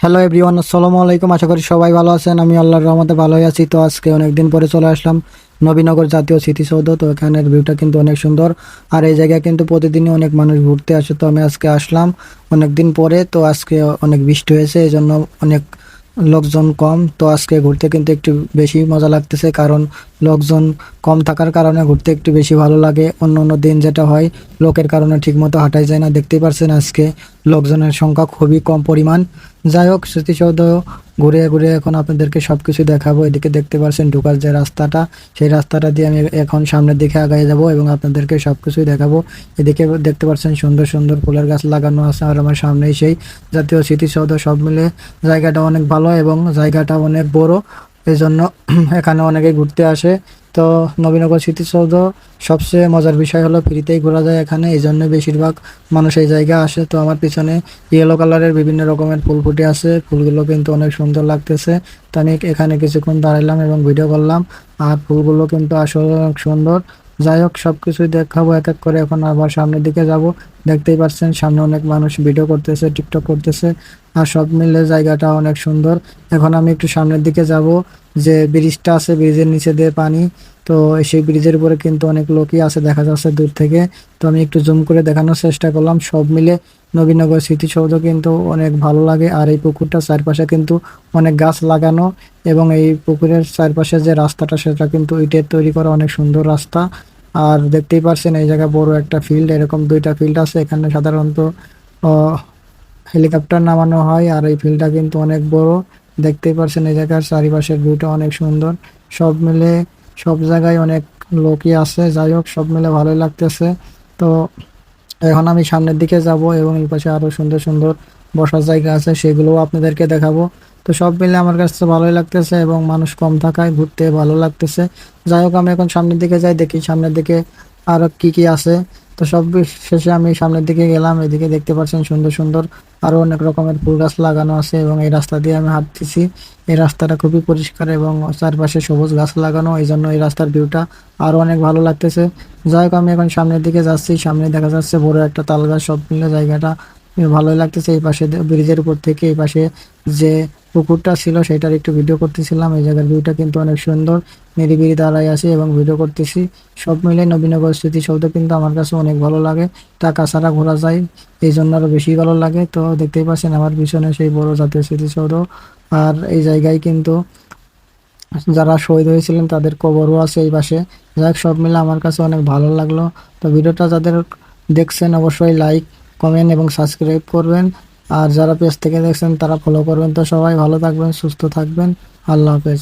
Hello everyone, আসসালামু আলাইকুম। আশা করি সবাই ভালো আছেন। আমি আল্লাহর রহমতে ভালোই আছি। তো আজকে অনেকদিন পরে চলে আসলাম নবীনগর জাতীয় স্মৃতিসৌধ। তো এখানের ভিউটা কিন্তু অনেক সুন্দর, আর এই জায়গায় কিন্তু প্রতিদিনই অনেক মানুষ ঘুরতে আসে। তো আমি আজকে আসলাম অনেকদিন পরে। তো আজকে অনেক বৃষ্টি হয়েছে, এই জন্য অনেক লোকজন কম। তো আজকে ঘুরতে কিন্তু একটু বেশি মজা লাগতেছে, কারণ লোকজন কম থাকার কারণে ঘুরতে একটু বেশি ভালো লাগে। অন্য অন্য দিন যেটা হয়, লোকের কারণে ঠিকমতো হাঁটাই যায় না। দেখতেই পারছেন আজকে লোকজনের সংখ্যা খুবই কম পরিমাণ। যাই হোক, স্মৃতিসৌধ ঘুরে ঘুরে এখন আপনাদেরকে সবকিছু দেখাবো। এদিকে দেখতে পাচ্ছেন ঢোকার যে রাস্তাটা, সেই রাস্তাটা দিয়ে আমি এখন সামনের দিকে আগায় যাব এবং আপনাদেরকে সবকিছুই দেখাবো। এদিকে দেখতে পাচ্ছেন সুন্দর সুন্দর ফুলের গাছ লাগানো আছে, আর আমার সামনেই সেই জাতীয় স্মৃতিসৌধ। সব মিলে জায়গাটা অনেক ভালো এবং জায়গাটা অনেক বড়, এই জন্য এখানে অনেকে ঘুরতে আসে। তো নবীনগর স্মৃতিসৌধ সবচেয়ে মজার বিষয় হলো ফ্রিতেই ঘোরা যায় এখানে, এই জন্য বেশিরভাগ মানুষ এই জায়গায় আসে। তো আমার পিছনে ইয়েলো কালারের বিভিন্ন রকমের ফুল ফুটে আছে, ফুলগুলো কিন্তু অনেক সুন্দর লাগতেছে। তো আমি এখানে কিছুক্ষণ দাঁড়ালাম এবং ভিডিও করলাম, আর ফুলগুলো কিন্তু আসলে অনেক সুন্দর। যাই হোক, সবকিছুই দেখাবো এক এক করে। এখন আবার সামনের দিকে যাব। দেখতেই পাচ্ছেন সামনে অনেক মানুষ ভিডিও করতেছে, টিকটক করতেছে, আর সব মিলে জায়গাটা অনেক সুন্দর। এখন আমি একটু সামনের দিকে যাব, যে ব্রিজটা আছে, ব্রিজের নিচে দিয়ে পানি। তো সেই ব্রিজের উপরে কিন্তু অনেক লোকই আছে, দেখা যাচ্ছে দূর থেকে। তো আমি একটু জুম করে দেখানোর চেষ্টা করলাম। সব মিলে নবীনগর স্মৃতিসৌধ কিন্তু অনেক ভালো লাগে। আর এই পুকুরটার চারপাশে কিন্তু অনেক গাছ লাগানো, এবং এই পুকুরের চারপাশে যে রাস্তাটা, সেটা কিন্তু ইটের তৈরি করা অনেক সুন্দর রাস্তা। আর দেখতেই পারছেন এই জায়গায় বড় একটা ফিল্ড, এরকম দুইটা ফিল্ড আছে এখানে সাধারণত হেলিকপ্টার নামানো হয়। আর এই ফিল্ডটা কিন্তু অনেক বড়। দেখতেই পারছেন এই জায়গার চারিপাশের ভিউটা অনেক সুন্দর। সব মিলে সব জায়গায় অনেক লোকই আছে। যাই হোক, সব মিলে ভালোই লাগতেছে। তো এখন আমি সামনের দিকে যাব এবং এই পাশে আরো সুন্দর সুন্দর বসার জায়গা আছে, সেগুলোও আপনাদেরকে দেখাবো। তো সব মিলে আমার কাছে ভালোই লাগতেছে এবং মানুষ কম থাকায় ঘুরতে ভালো লাগতেছে। যাই হোক, আমি এখন সামনের দিকে যাই, দেখি সামনের দিকে আরো কি কি আছে। তো সব শেষে আমি সামনের দিকে গেলাম। এদিকে দেখতে পাচ্ছেন সুন্দর সুন্দর আরো অনেক রকমের ফুল গাছ লাগানো আছে, এবং এই রাস্তা দিয়ে আমি হাঁটতেছি। এই রাস্তাটা খুবই পরিষ্কার এবং চারপাশে সবুজ গাছ লাগানো, এই জন্য এই রাস্তার ভিউটা আরো অনেক ভালো লাগতেছে। যাই হোক, আমি এখন সামনের দিকে যাচ্ছি। সামনে দেখা যাচ্ছে বড় একটা তাল গাছ। সব মিলে জায়গাটা ভালোই লাগতেছে। এই পাশে ব্রিজের উপর থেকে এই পাশে যে পুকুরটা ছিল, সেটার একটু ভিডিও করতেছিলাম। এই জায়গার ভিউটা কিন্তু অনেক সুন্দর। নিরিবিলি দাঁড়াই আছি এবং ভিডিও করতেছি। সব মিলে নবীনগর স্মৃতিসৌধ কিন্তু আমার কাছে অনেক ভালো লাগে। টাকা ছাড়া ঘোরা যায়, এই জন্য আরো বেশি ভালো লাগে। তো দেখতেই পাচ্ছেন আমার পিছনে সেই বড় জাতীয় স্মৃতিসৌধ। আর এই জায়গায় কিন্তু যারা শহীদ হয়েছিলেন তাদের কবরও আছে এই পাশে। যাই হোক, সব মিলে আমার কাছে অনেক ভালো লাগলো। তো ভিডিওটা যাদের দেখছেন অবশ্যই লাইক, কমেন্ট এবং সাবস্ক্রাইব করবেন। আর যারা পেজ থেকে দেখছেন তারা ফলো করবেন। তো সবাই ভালো থাকবেন, সুস্থ থাকবেন। আল্লাহ হাফেজ।